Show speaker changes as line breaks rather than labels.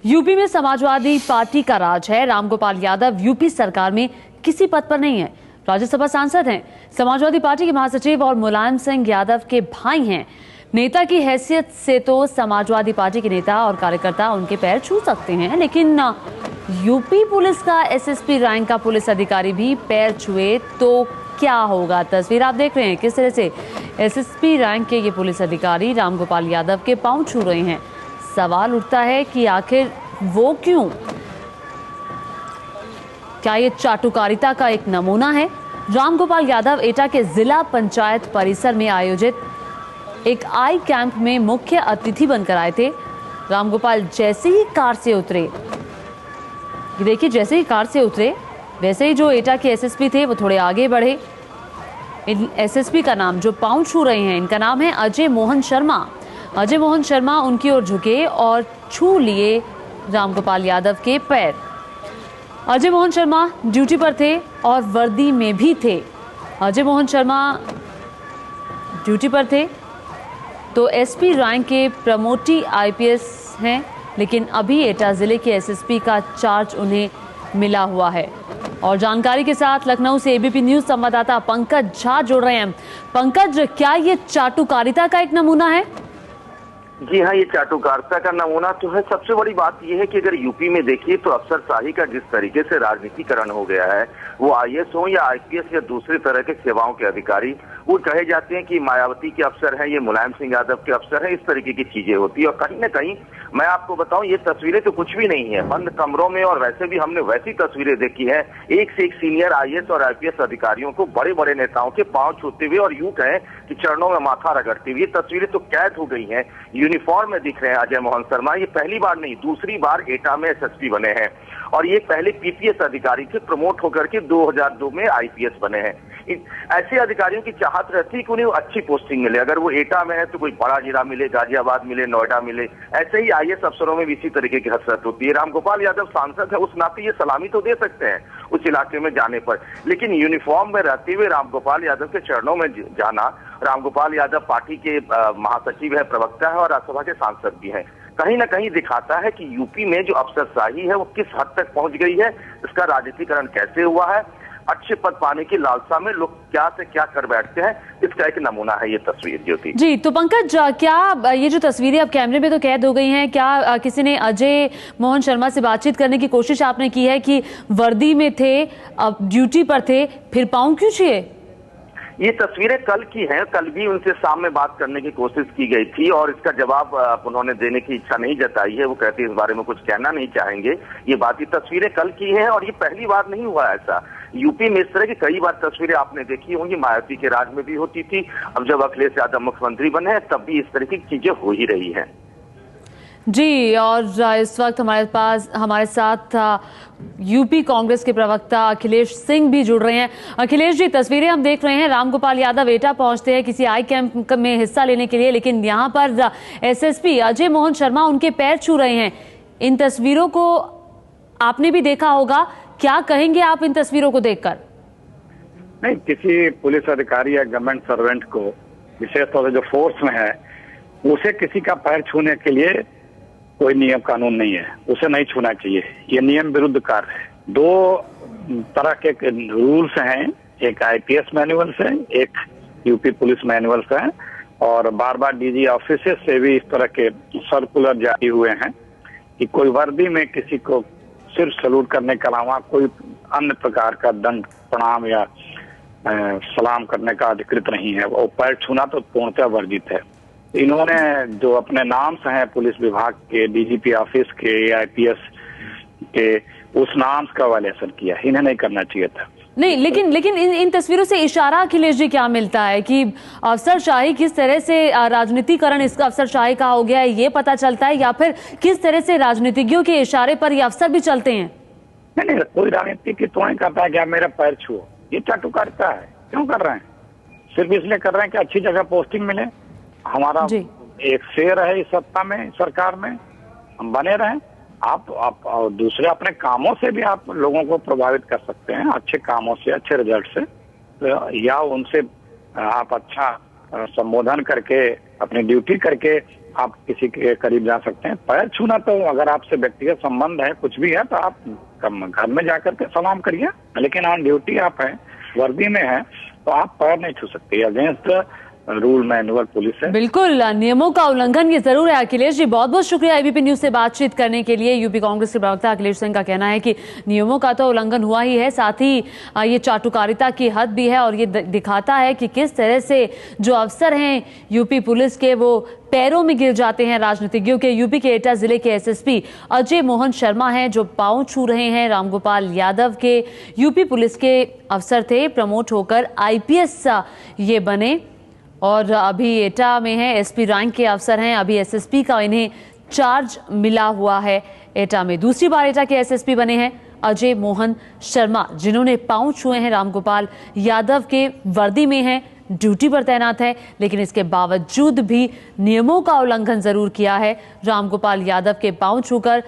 UP में Samajwadi party का राज है। रामगोपाल यादव यूपी सरकार में किसी पद पर नहीं है, राज्यसभा सांसद हैं। समाजवादी पार्टी के महासचिव और मुलायम सिंह यादव के भाई हैं। नेता की हैसियत से तो समाजवादी पार्टी के नेता और कार्यकर्ता उनके पैर छू सकते हैं, लेकिन यूपी पुलिस का एसएसपी रैंक का पुलिस अधिकारी भी पैर छुए तो क्या होगा। तस्वीर आप देख रहे हैं किस तरह से एसएसपी रैंक के ये पुलिस अधिकारी रामगोपाल यादव के पांव छू रहे हैं। सवाल उठता है कि आखिर वो क्यों? क्या ये चाटुकारिता का एक नमूना है? रामगोपाल यादव एटा के जिला पंचायत परिसर में आयोजित एक आई कैंप में मुख्य अतिथि बनकर आए थे। रामगोपाल जैसे ही कार से उतरे, देखिए जैसे ही कार से उतरे वैसे ही जो एटा के एसएसपी थे वो थोड़े आगे बढ़े। इन एसएसपी का नाम जो पांव छू रहे हैं, इनका नाम है अजय मोहन शर्मा। अजय मोहन शर्मा उनकी ओर झुके और छू लिए रामगोपाल यादव के पैर। अजय मोहन शर्मा ड्यूटी पर थे और वर्दी में भी थे। अजय मोहन शर्मा ड्यूटी पर थे तो एसपी रैंक के प्रमोटी आईपीएस हैं, लेकिन अभी एटा जिले के एसएसपी का चार्ज उन्हें मिला हुआ है। और जानकारी के साथ लखनऊ से एबीपी न्यूज संवाददाता पंकज झा जुड़ रहे हैं। पंकज, क्या ये चाटुकारिता का एक नमूना है?
जी हाँ, ये चाटुकारिता का नमूना तो है। सबसे बड़ी बात यह है कि अगर यूपी में देखिए तो अफसरशाही का जिस तरीके से राजनीतिकरण हो गया है, वो आईएएस हो या आईपीएस या दूसरे तरह के सेवाओं के अधिकारी, वो कहे जाते हैं कि मायावती के अफसर हैं, ये मुलायम सिंह यादव के अफसर हैं, इस तरीके की चीजें होती है। और कहीं ना कहीं मैं आपको बताऊं, ये तस्वीरें तो कुछ भी नहीं है, बंद कमरों में, और वैसे भी हमने वैसी तस्वीरें देखी है, एक से एक सीनियर आईएएस और आईपीएस अधिकारियों को बड़े बड़े नेताओं के पांव छूते हुए और यूं कहें कि चरणों में माथा रगड़ते हुए। ये तस्वीरें तो कैद हो गई हैं। यूनिफॉर्म में दिख रहे हैं अजय मोहन शर्मा। ये पहली बार नहीं, दूसरी बार एटा में एसएसपी बने हैं और ये पहले पीपीएस अधिकारी थे, प्रमोट होकर के 2002 में आईपीएस बने हैं। ऐसे अधिकारियों की चाहत रहती है कि उन्हें अच्छी पोस्टिंग मिले। अगर वो एटा में है तो कोई बड़ा जिला मिले, गाजियाबाद मिले, नोएडा मिले। ऐसे ही आईएएस अफसरों में भी इसी तरीके की हसरत होती है। रामगोपाल यादव सांसद है, उस नाते ये सलामी तो दे सकते हैं उस इलाके में जाने पर, लेकिन यूनिफॉर्म में रहते हुए रामगोपाल यादव के चरणों में जाना। रामगोपाल यादव पार्टी के महासचिव है, प्रवक्ता है और राज्यसभा के सांसद भी हैं। कहीं ना कहीं दिखाता है कि यूपी में जो अफसरशाही है वो किस हद तक पहुंच गई है, इसका राजनीतिकरण कैसे हुआ है। अच्छे पद पाने की लालसा में लोग क्या से क्या कर बैठते हैं, इसका एक नमूना है ये तस्वीर। ज्योति जी,
तो पंकज, क्या ये जो तस्वीरें अब कैमरे में तो कैद हो गई हैं, क्या किसी ने अजय मोहन शर्मा से बातचीत करने की कोशिश आपने की है कि वर्दी में थे, अब ड्यूटी पर थे, फिर पांव क्यों छुए?
ये तस्वीरें कल की हैं, कल भी उनसे सामने बात करने की कोशिश की गई थी और इसका जवाब उन्होंने देने की इच्छा नहीं जताई है। वो कहते हैं इस बारे में कुछ कहना नहीं चाहेंगे। ये बात, ये तस्वीरें कल की हैं और ये पहली बार नहीं हुआ ऐसा। यूपी में इस तरह की कई बार तस्वीरें आपने देखी होंगी, मायावती के राज में भी होती थी। अब जब अखिलेश यादव मुख्यमंत्री बने हैं तब भी इस तरह की चीजें हो ही रही हैं।
जी, और इस वक्त हमारे साथ यूपी कांग्रेस के प्रवक्ता अखिलेश सिंह भी जुड़ रहे हैं। अखिलेश जी, तस्वीरें हम देख रहे हैं, रामगोपाल यादव एटा पहुंचते हैं किसी आई कैंप में हिस्सा लेने के लिए, लेकिन यहाँ पर एसएसपी अजय मोहन शर्मा उनके पैर छू रहे हैं। इन तस्वीरों को आपने भी देखा होगा, क्या कहेंगे आप इन तस्वीरों को देखकर?
नहीं, किसी पुलिस अधिकारी या गवर्नमेंट सर्वेंट को, विशेष तौर से जो फोर्स में है, उसे किसी का पैर छूने के लिए कोई नियम कानून नहीं है, उसे नहीं छूना चाहिए। ये नियम विरुद्ध कार्य है। दो तरह के रूल्स हैं, एक आईपीएस मैनुअल से, एक यूपी पुलिस मैनुअल से, और बार बार डीजी ऑफिस से भी इस तरह के सर्कुलर जारी हुए हैं कि कोई वर्दी में किसी को सिर्फ सलूट करने के अलावा कोई अन्य प्रकार का दंड, प्रणाम या सलाम करने का अधिकृत नहीं है। वो पैर छूना तो पूर्णतः वर्जित है। इन्होंने जो अपने नाम से हैं पुलिस विभाग के, डीजीपी ऑफिस के, आईपीएस के, उस नाम का वायलेशन किया। इन्हें नहीं करना चाहिए था।
नहीं, लेकिन इन तस्वीरों से इशारा अखिलेश जी क्या मिलता है कि अफसरशाही किस तरह से राजनीतिकरण इसका अफसरशाही का हो गया है, ये पता चलता है, या फिर किस तरह से राजनीतिज्ञों के इशारे पर ये अफसर भी चलते हैं?
नहीं, कोई राजनीति की तो नहीं करता है कि आप मेरा पैर छुओ। ये चाटुकारिता है। क्यों कर रहे हैं? सिर्फ इसलिए कर रहे हैं कि अच्छी जगह पोस्टिंग मिले, हमारा एक शेयर है इस सत्ता में, सरकार में, हम बने रहें। आप दूसरे अपने कामों से भी आप लोगों को प्रभावित कर सकते हैं, अच्छे कामों से, अच्छे रिजल्ट से, तो या उनसे आप अच्छा संबोधन करके, अपनी ड्यूटी करके आप किसी के करीब जा सकते हैं। पैर छूना तो अगर आपसे व्यक्तिगत संबंध है, कुछ भी है, तो आप घर में जाकर के सलाम करिए, लेकिन ऑन ड्यूटी आप हैं, वर्दी में हैं, तो आप पैर नहीं छू सकते। अगेंस्ट रूल मैनुअल पुलिस है।
बिल्कुल, नियमों का उल्लंघन ये जरूर है। अखिलेश जी, बहुत बहुत शुक्रिया एबीपी न्यूज से बातचीत करने के लिए। यूपी कांग्रेस के प्रवक्ता अखिलेश सिंह का कहना है कि नियमों का तो उल्लंघन हुआ ही है, साथ ही ये चाटुकारिता की हद भी है, और ये दिखाता है कि किस तरह से जो अफसर हैं यूपी पुलिस के, वो पैरों में गिर जाते हैं राजनीतिज्ञों के। यूपी के एटा जिले के एसएसपी अजय मोहन शर्मा हैं जो पांव छू रहे हैं रामगोपाल यादव के। यूपी पुलिस के अफसर थे, प्रमोट होकर आईपीएस ये बने, और अभी एटा में है, एसपी रैंक के अफसर हैं। अभी एसएसपी का इन्हें चार्ज मिला हुआ है एटा में। दूसरी बार एटा के एसएसपी बने हैं अजय मोहन शर्मा, जिन्होंने पांव छुए हैं रामगोपाल यादव के, वर्दी में हैं, ड्यूटी पर तैनात है, लेकिन इसके बावजूद भी नियमों का उल्लंघन जरूर किया है। रामगोपाल यादव के पांव छूकर